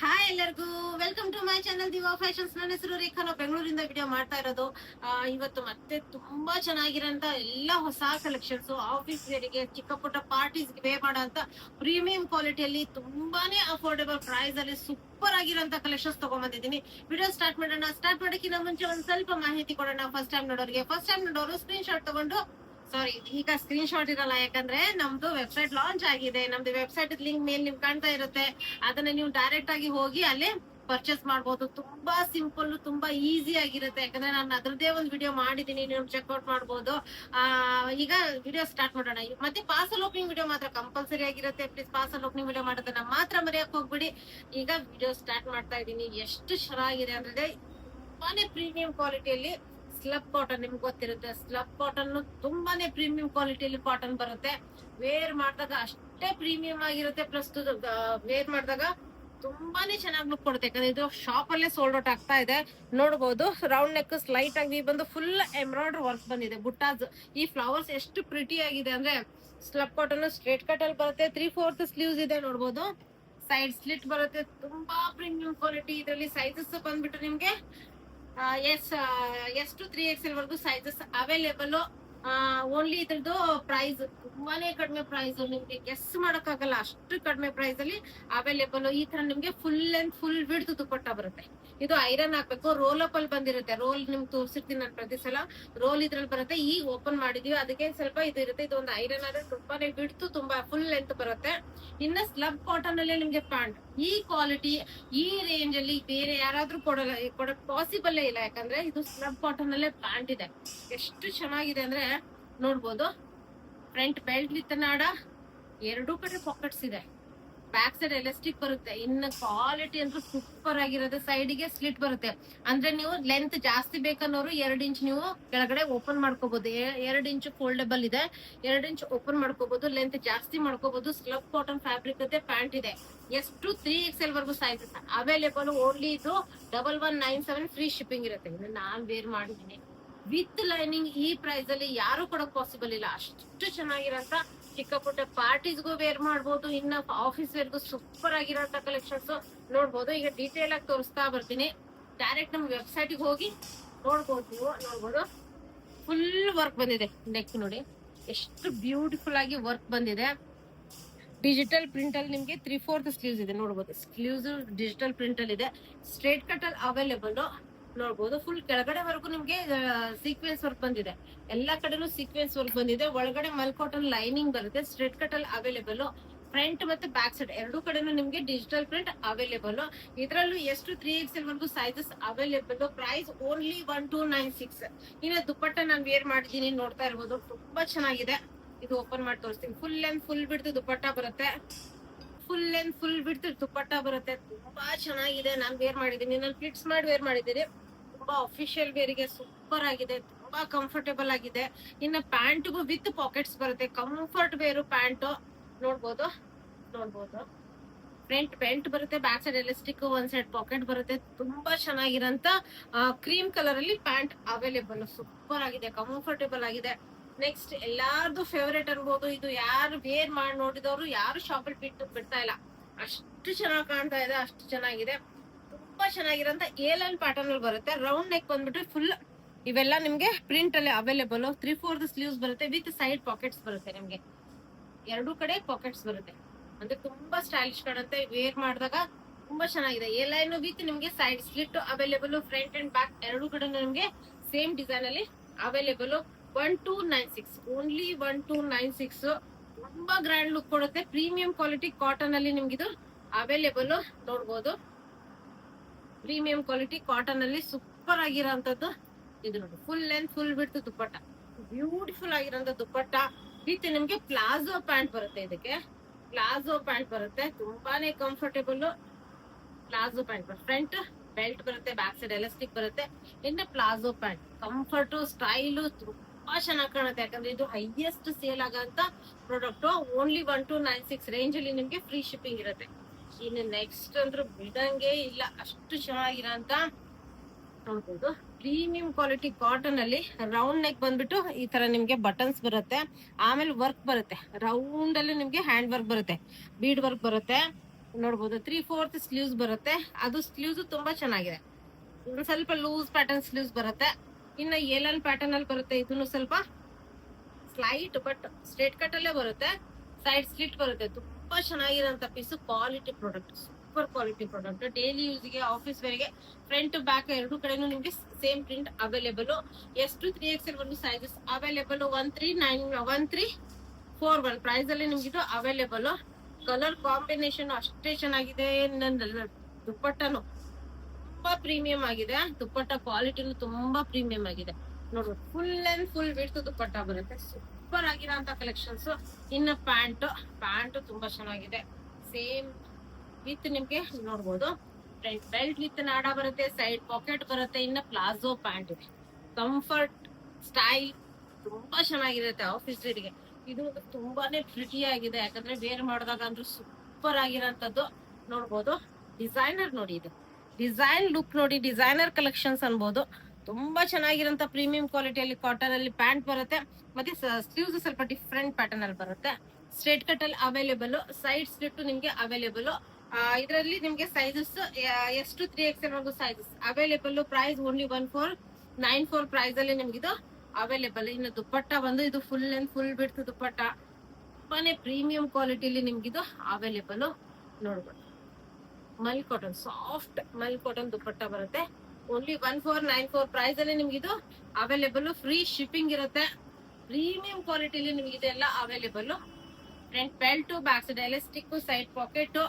Hi ಎಲ್ಲರಿಗೂ welcome to my channel Diva Fashions. ನನ್ನ ಹೆಸರು ರೇಖಾ. ನಾವು ಬೆಂಗಳೂರಿಂದ ವಿಡಿಯೋ ಮಾಡ್ತಾ ಇರೋದು. ಇವತ್ತು ಮತ್ತೆ ತುಂಬಾ ಚೆನ್ನಾಗಿರೋಂತ ಎಲ್ಲ ಹೊಸ ಕಲೆಕ್ಷನ್ಸ್ ಆಫೀಸ್ ವೇರಿಗೆ, ಚಿಕ್ಕ ಪುಟ್ಟ ಪಾರ್ಟೀಸ್ ವೇರ್ ಮಾಡೋ ಅಂತ ಪ್ರೀಮಿಯಂ ಕ್ವಾಲಿಟಿಯಲ್ಲಿ ತುಂಬಾನೇ ಅಫೋರ್ಡೆಬಲ್ ಪ್ರೈಸ್ ಅಲ್ಲಿ ಸೂಪರ್ ಆಗಿರೋಂತ ಕಲೆಕ್ಷನ್ಸ್ ತಗೊಂಡ್ಬಂದಿದ್ದೀನಿ. ವಿಡಿಯೋ ಸ್ಟಾರ್ಟ್ ಮಾಡೋಣ. ಸ್ಟಾರ್ಟ್ ಮಾಡೋಕ್ಕಿಂತ ಮುಂಚೆ ಒಂದ್ ಸ್ವಲ್ಪ ಮಾಹಿತಿ ಕೊಡೋಣ. ಫಸ್ಟ್ ಟೈಮ್ ನೋಡೋರು ಸ್ಕ್ರೀನ್ ಶಾಟ್ ತಗೊಂಡು, ಸಾರಿ ಈಗ ಸ್ಕ್ರೀನ್ ಶಾಟ್ ಇರಲ್ಲ, ಯಾಕಂದ್ರೆ ನಮ್ದು ವೆಬ್ಸೈಟ್ ಲಾಂಚ್ ಆಗಿದೆ. ನಮ್ದು ವೆಬ್ಸೈಟ್ ಲಿಂಕ್ ಮೇಲೆ ನಿಮ್ಗೆ ಕಾಣ್ತಾ ಇರುತ್ತೆ. ಅದನ್ನ ನೀವು ಡೈರೆಕ್ಟ್ ಆಗಿ ಹೋಗಿ ಅಲ್ಲಿ ಪರ್ಚೇಸ್ ಮಾಡ್ಬೋದು. ತುಂಬಾ ಸಿಂಪಲ್, ತುಂಬಾ ಈಸಿ ಆಗಿರುತ್ತೆ. ಯಾಕಂದ್ರೆ ನಾನು ಅದ್ರದ್ದೇ ಒಂದು ವಿಡಿಯೋ ಮಾಡಿದೀನಿ, ನೀವು ಚೆಕ್ಔಟ್ ಮಾಡ್ಬೋದು. ಈಗ ವಿಡಿಯೋ ಸ್ಟಾರ್ಟ್ ಮಾಡೋಣ. ಮತ್ತೆ ಪಾರ್ಸಲ್ ಓಪನಿಂಗ್ ವಿಡಿಯೋ ಮಾತ್ರ ಕಂಪಲ್ಸರಿ ಆಗಿರುತ್ತೆ. ಪ್ಲೀಸ್ ಪಾರ್ಸಲ್ ಓಪನಿಂಗ್ ವಿಡಿಯೋ ಮಾಡೋದನ್ನ ಮಾತ್ರ ಮರೆಯಕ್ ಹೋಗ್ಬಿಡಿ. ಈಗ ವಿಡಿಯೋ ಸ್ಟಾರ್ಟ್ ಮಾಡ್ತಾ ಇದ್ದೀನಿ. ಎಷ್ಟು ಚೆನ್ನಾಗಿದೆ ಅಂದ್ರೆ ತುಂಬಾನೇ ಪ್ರೀಮಿಯಂ ಕ್ವಾಲಿಟಿಯಲ್ಲಿ ಸ್ಲಬ್ ಕಾಟನ್. ನಿಮ್ಗೆ ಗೊತ್ತಿರುತ್ತೆ, ಸ್ಲಬ್ ಕಾಟನ್ ತುಂಬಾನೇ ಪ್ರೀಮಿಯಂ ಕ್ವಾಲಿಟಿಯಲ್ಲಿ ಕಾಟನ್ ಬರುತ್ತೆ. ವೇರ್ ಮಾಡಿದಾಗ ಅಷ್ಟೇ ಪ್ರೀಮಿಯಂ ಆಗಿರುತ್ತೆ. ಪ್ಲಸ್ ವೇರ್ ಮಾಡಿದಾಗ ತುಂಬಾನೇ ಚೆನ್ನಾಗಿ ಲುಕ್ ಕೊಡುತ್ತೆ. ಯಾಕಂದ್ರೆ ಇದು ಶಾಪ್ ಅಲ್ಲೇ ಸೋಲ್ಡ್ ಔಟ್ ಆಗ್ತಾ ಇದೆ. ನೋಡಬಹುದು, ರೌಂಡ್ ನೆಕ್ ಸ್ಲೈಟ್ ಆಗಿ ಬಂದು ಫುಲ್ ಎಂಬ್ರಾಯ್ಡರಿ ವರ್ಕ್ ಬಂದಿದೆ. ಬುಟ್ಟಾಸ್, ಈ ಫ್ಲವರ್ಸ್ ಎಷ್ಟು ಪ್ರಿಟಿ ಆಗಿದೆ ಅಂದ್ರೆ ಸ್ಲಬ್ ಕಾಟನ್ ಸ್ಟ್ರೇಟ್ ಕಟ್ ಅಲ್ಲಿ ಬರುತ್ತೆ. 3/4 ಸ್ಲೀವ್ಸ್ ಇದೆ. ನೋಡಬಹುದು, ಸೈಡ್ ಸ್ಲಿಟ್ ಬರುತ್ತೆ. ತುಂಬಾ ಪ್ರೀಮಿಯಂ ಕ್ವಾಲಿಟಿ. ಇದರಲ್ಲಿ ಸೈಜಸ್ ಬಂದ್ಬಿಟ್ಟು ನಿಮ್ಗೆ ಎಸ್ ಟು 3XL ವರ್ಗು ಸೈಜಸ್ ಅವೈಲೇಬಲ್. ಓನ್ಲಿ ಇದ್ರದ್ದು ಪ್ರೈಸ್ ತುಂಬಾನೇ ಕಡಿಮೆ ಪ್ರೈಸ್. ನಿಮ್ಗೆ ಗೆಸ್ ಮಾಡಕ್ಕಾಗಲ್ಲ, ಅಷ್ಟು ಕಡಿಮೆ ಪ್ರೈಸ್ ಅಲ್ಲಿ ಅವೈಲೇಬಲ್. ಈ ತರ ನಿಮ್ಗೆ full length full width dupatta ಬರುತ್ತೆ. ಇದು ಐರನ್ ಹಾಕ್ಬೇಕು. ರೋಲ್ ಅಪ್ ಅಲ್ಲಿ ಬಂದಿರುತ್ತೆ. ರೋಲ್ ನಿಮ್ಗೆ ತೋರಿಸಿರ್ತೀನಿ ನಾನು ಪ್ರತಿ ಸಲ. ರೋಲ್ ಇದ್ರಲ್ಲಿ ಬರುತ್ತೆ. ಈಗ ಓಪನ್ ಮಾಡಿದೀವಿ, ಅದಕ್ಕೆ ಸ್ವಲ್ಪ ಇದು ಇರುತ್ತೆ. ಇದು ಒಂದು ಐರನ್ ಆದ್ರೆ ತುಂಬಾನೇ ವಿಡ್ತ್, ತುಂಬಾ ಫುಲ್ ಲೆಂತ್ ಬರುತ್ತೆ. ಇನ್ನ ಸ್ಲಬ್ ಕಾಟನ್ ಅಲ್ಲಿ ನಿಮ್ಗೆ ಪ್ಯಾಂಟ್ ಈ ಕ್ವಾಲಿಟಿ, ಈ ರೇಂಜ್ ಅಲ್ಲಿ ಬೇರೆ ಯಾರಾದ್ರೂ ಕೊಡಕ್ ಪಾಸಿಬಲ್ ಇಲ್ಲ. ಯಾಕಂದ್ರೆ ಇದು ಸ್ಲಬ್ ಕಾಟನ್ ಅಲ್ಲೇ ಪ್ಯಾಂಟ್ ಇದೆ. ಎಷ್ಟು ಚೆನ್ನಾಗಿದೆ ಅಂದ್ರೆ ನೋಡ್ಬೋದು. ಫ್ರಂಟ್ ಬೆಲ್ಟ್ ವಿತ್ ನಾಡ, ಎರಡೂ ಕಡೆ ಪಾಕೆಟ್ಸ್ ಇದೆ. ಬ್ಯಾಕ್ ಸೈಡ್ ಎಲಾಸ್ಟಿಕ್ ಬರುತ್ತೆ. ಇನ್ನು ಕ್ವಾಲಿಟಿ ಅಂತೂ ಸೂಪರ್ ಆಗಿರುತ್ತೆ. ಸೈಡ್ಗೆ ಸ್ಲಿಟ್ ಬರುತ್ತೆ. ಅಂದ್ರೆ ನೀವು ಲೆಂತ್ ಜಾಸ್ತಿ ಬೇಕನ್ನೋರು 2 ಇಂಚ್ ನೀವು ಕೆಳಗಡೆ ಓಪನ್ ಮಾಡ್ಕೋಬಹುದು. 2 ಇಂಚ್ ಫೋಲ್ಡಬಲ್ ಇದೆ. 2 ಇಂಚ್ ಓಪನ್ ಮಾಡ್ಕೋಬಹುದು. ಲೆಂತ್ ಜಾಸ್ತಿ ಮಾಡ್ಕೋಬಹುದು. ಸ್ಲಬ್ ಕಾಟನ್ ಫ್ಯಾಬ್ರಿಕ್ ಇದೆ. ಪ್ಯಾಂಟ್ ಇದೆ. ಎಷ್ಟು 3XL ವರ್ಗು ಸೈಜಸ್ ಅವೈಲೇಬಲ್. ಓನ್ಲಿ ಇದು 1197 ಫ್ರೀ ಶಿಪ್ಪಿಂಗ್ ಇರುತ್ತೆ. ಇದನ್ನ ನಾನ್ ವೇರ್ ಮಾಡಿದೀನಿ ವಿತ್ ಲೈನಿಂಗ್. ಈ ಪ್ರೈಸ್ ಅಲ್ಲಿ ಯಾರು ಕೊಡಕ್ ಪಾಸಿಬಲ್ ಇಲ್ಲ. ಅಷ್ಟು ಚೆನ್ನಾಗಿರಂತ ಚಿಕ್ಕ ಪುಟ್ಟ ಪಾರ್ಟೀಸ್ಗೂ ವೇರ್ ಮಾಡ್ಬೋದು. ಇನ್ನ ಆಫೀಸ್ ವೇರ್ಗೂ ಸೂಪರ್ ಆಗಿರೋಂತ ಕಲೆಕ್ಷನ್ಸ್ ನೋಡ್ಬೋದು. ಈಗ ಡೀಟೇಲ್ ಆಗಿ ತೋರಿಸ್ತಾ ಬರ್ತೀನಿ. ಡೈರೆಕ್ಟ್ ನಮ್ ವೆಬ್ಸೈಟ್ ಹೋಗಿ ನೋಡ್ಬೋದು. ನೀವು ನೋಡ್ಬೋದು, ಫುಲ್ ವರ್ಕ್ ಬಂದಿದೆ. ನೆಕ್ ನೋಡಿ ಎಷ್ಟು ಬ್ಯೂಟಿಫುಲ್ ಆಗಿ ವರ್ಕ್ ಬಂದಿದೆ. ಡಿಜಿಟಲ್ ಪ್ರಿಂಟ್ ಅಲ್ಲಿ ನಿಮ್ಗೆ 3/4 ಸ್ಲೀವ್ಸ್ ಇದೆ. ನೋಡ್ಬೋದು, ಸ್ಲೀವ್ಸ್ ಡಿಜಿಟಲ್ ಪ್ರಿಂಟ್ ಅಲ್ಲಿ ಇದೆ. ಸ್ಟ್ರೇಟ್ ಕಟ್ ಅಲ್ಲಿ ಅವೈಲೇಬಲ್. ನೋಡ್ಬೋದು, ಫುಲ್ ಕೆಳಗಡೆವರೆಗೂ ನಿಮ್ಗೆ ಸೀಕ್ವೆನ್ಸ್ ವರ್ಕ್ ಬಂದಿದೆ. ಎಲ್ಲಾ ಕಡೆನೂ ಸೀಕ್ವೆನ್ಸ್ ವರ್ಕ್ ಬಂದಿದೆ. ಒಳಗಡೆ ಮಲ್ಕಾಟನ್ ಲೈನಿಂಗ್ ಬರುತ್ತೆ. ಸ್ಟ್ರೇಟ್ ಕಟ್ ಅಲ್ಲಿ ಅವೈಲೇಬಲ್. ಫ್ರಂಟ್ ಮತ್ತೆ ಬ್ಯಾಕ್ ಸೈಡ್ ಎರಡೂ ಕಡೆನೂ ನಿಮ್ಗೆ ಡಿಜಿಟಲ್ ಪ್ರಿಂಟ್ ಅವೈಲೇಬಲ್. ಇದರಲ್ಲೂ ಎಷ್ಟು 3XL ವರ್ಗು ಸೈಜಸ್ ಅವೈಲೇಬಲ್. Price only 1296. ಇನ್ನ ದುಪ್ಪಟ್ಟ ನಾನು ವೇರ್ ಮಾಡಿದೀನಿ, ನೋಡ್ತಾ ಇರ್ಬೋದು. ತುಂಬಾ ಚೆನ್ನಾಗಿದೆ. ಇದು ಓಪನ್ ಮಾಡಿ ತೋರಿಸ್ತೀನಿ. ಫುಲ್ ಲೆಂತ್ ಫುಲ್ ಬಿಡ್ತು ದುಪ್ಪಟ್ಟ ಬರುತ್ತೆ. ಫುಲ್ ಲೆಂತ್ ಫುಲ್ ಬಿಡ್ತು ದುಪ್ಪಟ್ಟ ಬರುತ್ತೆ. ತುಂಬಾ ಚೆನ್ನಾಗಿದೆ. ನಾನು ವೇರ್ ಮಾಡಿದೀನಿ, ನಾನು ಫಿಟ್ಸ್ ಮಾಡಿ ವೇರ್ ಮಾಡಿದ್ದೀನಿ. ತುಂಬಾ ಅಫಿಷಿಯಲ್ ವೇರಿಗೆ ಸೂಪರ್ ಆಗಿದೆ. ತುಂಬಾ ಕಂಫರ್ಟೇಬಲ್ ಆಗಿದೆ. ಇನ್ನ ಪ್ಯಾಂಟ್ಗೂ ವಿತ್ ಪಾಕೆಟ್ಸ್ ಬರುತ್ತೆ. Comfort wear pant. ನೋಡ್ಬೋದು, ಫ್ರಂಟ್ ಬೆಲ್ಟ್ ಬರುತ್ತೆ. ಬ್ಯಾಕ್ ಸೈಡ್ ಎಲಾಸ್ಟಿಕ್, ಒಂದ್ ಸೈಡ್ ಪಾಕೆಟ್ ಬರುತ್ತೆ. ತುಂಬಾ ಚೆನ್ನಾಗಿರಂತ ಕ್ರೀಮ್ ಕಲರ್ ಅಲ್ಲಿ ಪ್ಯಾಂಟ್ ಅವೈಲೇಬಲ್. ಸೂಪರ್ ಆಗಿದೆ, ಕಂಫರ್ಟೇಬಲ್ ಆಗಿದೆ. ನೆಕ್ಸ್ಟ್ ಎಲ್ಲಾರ್ದು ಫೇವರೇಟ್ ಅನ್ಬೋದು. ಇದು ಯಾರು ವೇರ್ ಮಾಡಿ ನೋಡಿದವರು ಯಾರು ಶಾಪ್ ಅಲ್ಲಿ ಬಿಡ್ತಾ ಇಲ್ಲ. ಅಷ್ಟು ಚೆನ್ನಾಗಿ ಕಾಣ್ತಾ ಇದೆ, ಅಷ್ಟು ಚೆನ್ನಾಗಿದೆ. ತುಂಬಾ ಚೆನ್ನಾಗಿರೋಂತ ಏಲನ್ ಪ್ಯಾಟರ್ನ್ ಅಲ್ಲಿ ಬರುತ್ತೆ. ರೌಂಡ್ ನೆಕ್ ಬಂದ್ಬಿಟ್ಟು ಫುಲ್ ಇವೆಲ್ಲ ನಿಮ್ಗೆ ಪ್ರಿಂಟ್ ಅಲ್ಲಿ ಅವೈಲೇಬಲ್. 3/4 ಸ್ಲೀವ್ಸ್ ಬರುತ್ತೆ ವಿತ್ ಸೈಡ್ ಪಾಕೆಟ್ಸ್ ಬರುತ್ತೆ. ನಿಮ್ಗೆ ಎರಡೂ ಕಡೆ ಪಾಕೆಟ್ಸ್ ಬರುತ್ತೆ. ಅಂದ್ರೆ ತುಂಬಾ ಸ್ಟೈಲಿಶ್ ಕಾಣುತ್ತೆ. ವೇರ್ ಮಾಡಿದಾಗ ತುಂಬಾ ಚೆನ್ನಾಗಿದೆ. ಎ ಲೈನ್ ವಿತ್ ನಿಮ್ಗೆ side slit available. Front and back ಎರಡೂ ಕಡೆ ನಿಮ್ಗೆ ಸೇಮ್ ಡಿಸೈನ್ ಅಲ್ಲಿ ಅವೈಲೇಬಲ್. 1296 ಓನ್ಲಿ 1296. ತುಂಬಾ ಗ್ರ್ಯಾಂಡ್ ಲುಕ್ ಕೊಡುತ್ತೆ. ಪ್ರೀಮಿಯಂ ಕ್ವಾಲಿಟಿ ಕಾಟನ್ ಅಲ್ಲಿ ನಿಮ್ಗೆ ಇದು ಅವೈಲೇಬಲ್. ನೋಡ್ಬೋದು, ಪ್ರೀಮಿಯಂ ಕ್ವಾಲಿಟಿ ಕಾಟನ್ ಅಲ್ಲಿ ಸೂಪರ್ ಆಗಿರೋಂಥದ್ದು ಇದು. ನೋಡಿ, ಫುಲ್ ಲೆಂತ್ ಫುಲ್ ಬಿಡ್ತು ದುಪ್ಪಟ್ಟ. ಬ್ಯೂಟಿಫುಲ್ ಆಗಿರೋಂಥ ದುಪ್ಪಟ್ಟ ವಿತ್ ನಿಮ್ಗೆ ಪ್ಲಾಜೋ ಪ್ಯಾಂಟ್ ಬರುತ್ತೆ. ಇದಕ್ಕೆ ಪ್ಲಾಜೋ ಪ್ಯಾಂಟ್ ಬರುತ್ತೆ. ತುಂಬಾನೇ comfortable palazzo pant. Front belt ಬರುತ್ತೆ. ಬ್ಯಾಕ್ ಸೈಡ್ ಎಲಾಸ್ಟಿಕ್ ಬರುತ್ತೆ. ಇನ್ನು ಪ್ಲಾಜೋ ಪ್ಯಾಂಟ್ ಕಂಫರ್ಟ್ ಸ್ಟೈಲು ತುಂಬಾ ಚೆನ್ನಾಗಿ ಕಾಣುತ್ತೆ. ಯಾಕಂದ್ರೆ ಇದು ಹೈಯೆಸ್ಟ್ ಸೇಲ್ ಆಗಂತ ಪ್ರಾಡಕ್ಟ್. ಓನ್ಲಿ 1296 ರೇಂಜ್ ಅಲ್ಲಿ ನಿಮ್ಗೆ ಫ್ರೀ ಶಿಪ್ಪಿಂಗ್ ಇರುತ್ತೆ. ಇನ್ನು ನೆಕ್ಸ್ಟ್ ಅಂದ್ರೆ ಬಿಡಂಗೆ ಇಲ್ಲ, ಅಷ್ಟು ಚೆನ್ನಾಗಿರೋಂತ ನೋಡ್ಬೋದು. ಪ್ರೀಮಿಯಂ ಕ್ವಾಲಿಟಿ ಕಾಟನ್ ಅಲ್ಲಿ ರೌಂಡ್ ನೆಕ್ ಬಂದ್ಬಿಟ್ಟು ಈ ತರ ನಿಮ್ಗೆ ಬಟನ್ಸ್ ಬರುತ್ತೆ. ಆಮೇಲೆ ವರ್ಕ್ ಬರುತ್ತೆ. ರೌಂಡ್ ಅಲ್ಲಿ ನಿಮ್ಗೆ ಹ್ಯಾಂಡ್ ವರ್ಕ್ ಬರುತ್ತೆ, ಬೀಡ್ ವರ್ಕ್ ಬರುತ್ತೆ. ನೋಡ್ಬೋದು 3/4 ಸ್ಲೀವ್ಸ್ ಬರುತ್ತೆ. ಅದು ಸ್ಲೀವ್ಸ್ ತುಂಬಾ ಚೆನ್ನಾಗಿದೆ. ಒಂದ್ ಸ್ವಲ್ಪ ಲೂಸ್ ಪ್ಯಾಟರ್ನ್ ಸ್ಲೀವ್ಸ್ ಬರುತ್ತೆ. ಇನ್ನ ಏಲನ್ ಪ್ಯಾಟರ್ನ್ ಅಲ್ಲಿ ಬರುತ್ತೆ. ಇದನ್ನು ಸ್ವಲ್ಪ ಸ್ಲೈಟ್ ಬಟ್ ಸ್ಟ್ರೇಟ್ ಕಟ್ ಅಲ್ಲೇ ಬರುತ್ತೆ. ಸೈಡ್ ಸ್ಲಿಟ್ ಬರುತ್ತೆ. ತುಂಬಾ ಚೆನ್ನಾಗಿರೋಂತ piece, quality product, super quality product. Daily ಯೂಸ್ಗೆ, ಆಫೀಸ್ ವೇರ್ಗೆ, ಫ್ರಂಟ್ ಬ್ಯಾಕ್ ಎರಡು ಕಡೆನೂ ನಿಮ್ಗೆ ಸೇಮ್ ಪ್ರಿಂಟ್ ಅವೈಲೇಬಲ್. ಎಷ್ಟು 3XL ವರೆಗೂ ಸೈಜಸ್ ಅವೈಲೇಬಲ್. 1341 ಪ್ರೈಸ್ ಅಲ್ಲಿ ನಿಮ್ಗೆ ಇದು ಅವೈಲೇಬಲ್. ಕಲರ್ ಕಾಂಬಿನೇಷನ್ ಅಷ್ಟೇ ಚೆನ್ನಾಗಿದೆ. ನನ್ನ ದುಪ್ಪಟ್ಟನು ತುಂಬಾ ಪ್ರೀಮಿಯಂ ಆಗಿದೆ. ದುಪ್ಪಟ್ಟ ಕ್ವಾಲಿಟಿನು ತುಂಬಾ ಪ್ರೀಮಿಯಂ ಆಗಿದೆ. ನೋಡ್ಬೋದು full and full width dupatta ಬರುತ್ತೆ. ಸೂಪರ್ ಆಗಿರೋಂತ ಕಲೆಕ್ಷನ್ಸ್. ಇನ್ನು ಪ್ಯಾಂಟ್ ತುಂಬಾ ಚೆನ್ನಾಗಿದೆ. ಸೇಮ್ ವಿತ್ ನಿಮ್ಗೆ ನೋಡ್ಬೋದು ಫ್ರಂಟ್ ಬೆಲ್ಟ್ ವಿತ್ ನಾಡ ಬರುತ್ತೆ, ಸೈಡ್ ಪಾಕೆಟ್ ಬರುತ್ತೆ. ಇನ್ನ ಪ್ಲಾಜೋ ಪ್ಯಾಂಟ್ ಇದೆ. ಕಂಫರ್ಟ್ ಸ್ಟೈಲ್ ತುಂಬಾ ಚೆನ್ನಾಗಿರುತ್ತೆ ಆಫೀಸ್ ವೇರ್ಗೆ. ಇದು ತುಂಬಾನೇ ಪ್ರಿಟಿ ಆಗಿದೆ. ಯಾಕಂದ್ರೆ ವೇರ್ ಮಾಡಿದಾಗ ಅಂದ್ರೆ ಸೂಪರ್ ಆಗಿರೋಂಥದ್ದು. ನೋಡ್ಬೋದು ಡಿಸೈನರ್ ನೋಡಿ, ಇದು ಡಿಸೈನ್ ಲುಕ್ ನೋಡಿ, ಡಿಸೈನರ್ ಕಲೆಕ್ಷನ್ಸ್ ಅನ್ಬೋದು. ತುಂಬಾ ಚೆನ್ನಾಗಿರೋಂತ ಪ್ರೀಮಿಯಂ ಕ್ವಾಲಿಟಿಯಲ್ಲಿ ಕಾಟನ್ ಅಲ್ಲಿ ಪ್ಯಾಂಟ್ ಬರುತ್ತೆ. ಮತ್ತೆ ಸ್ಲೀವ್ಸ್ ಸ್ವಲ್ಪ ಡಿಫ್ರೆಂಟ್ ಪ್ಯಾಟರ್ನ್ ಅಲ್ಲಿ ಬರುತ್ತೆ. ಸ್ಟ್ರೇಟ್ ಕಟ್ ಅಲ್ಲಿ ಅವೈಲೇಬಲ್, ಸೈಡ್ ಸ್ಲಿಟ್ ನಿಮ್ಗೆ ಅವೈಲೇಬಲ್. ಇದರಲ್ಲಿ ನಿಮ್ಗೆ ಸೈಜಸ್ ಎಷ್ಟು 3XL ವರೆಗೂ sizes available. Price only 1494 price ಅಲ್ಲಿ ನಿಮ್ಗೆ ಇದು ಅವೈಲೇಬಲ್. ಇನ್ನು ದುಪ್ಪಟ್ಟ ಬಂದು ಇದು ಫುಲ್ ಅಂಡ್ ಫುಲ್ ಬಿಡ್ತು ದುಪ್ಪಟ್ಟ. ತುಂಬಾನೇ ಪ್ರೀಮಿಯಂ ಕ್ವಾಲಿಟಿಲಿ ನಿಮ್ಗಿದು ಅವೈಲೇಬಲ್. ನೋಡ್ಬೋದು mul cotton, soft mul cotton dupatta ಬರುತ್ತೆ. ಓನ್ಲಿ 1494 ಪ್ರೈಸ್ ಅಲ್ಲಿ ನಿಮ್ಗಿದು ಅವೈಲೇಬಲ್. ಫ್ರೀ ಶಿಪ್ಪಿಂಗ್ ಇರುತ್ತೆ. ಪ್ರೀಮಿಯಂ ಕ್ವಾಲಿಟಿಲಿ ನಿಮ್ಗೆ ಇದೆಲ್ಲ available. Front belt, back side elastic, side pocket.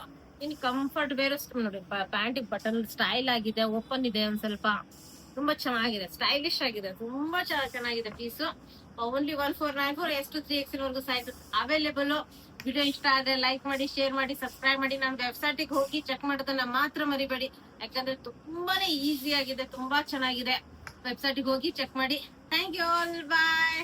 In comfort ಬೇರೆ ನೋಡಿ, ಪ್ಯಾಂಟ್ ಬಟನ್ ಸ್ಟೈಲ್ ಆಗಿದೆ, ಓಪನ್ ಇದೆ ಒಂದ್ ಸ್ವಲ್ಪ. ತುಂಬಾ ಚೆನ್ನಾಗಿದೆ, ಸ್ಟೈಲಿಶ್ ಆಗಿದೆ, ತುಂಬಾ ಚೆನ್ನಾಗಿದೆ ಪೀಸ್. ಓನ್ಲಿ 1494. ಎಷ್ಟು 3XL ವರೆಗೂ ಸೈಜ್ ಅವೈಲೇಬಲ್. ವಿಡಿಯೋ ಇಷ್ಟ ಆದ್ರೆ ಲೈಕ್ ಮಾಡಿ, ಶೇರ್ ಮಾಡಿ, ಸಬ್ಸ್ಕ್ರೈಬ್ ಮಾಡಿ. ನಮ್ಮ ವೆಬ್ಸೈಟ್ ಹೋಗಿ ಚೆಕ್ ಮಾಡೋದನ್ನ ಮಾತ್ರ ಮರಿಬೇಡಿ. ಯಾಕಂದ್ರೆ ತುಂಬಾನೇ ಈಸಿ ಆಗಿದೆ, ತುಂಬಾ ಚೆನ್ನಾಗಿದೆ. ವೆಬ್ಸೈಟ್ ಹೋಗಿ ಚೆಕ್ ಮಾಡಿ. Thank you all, bye.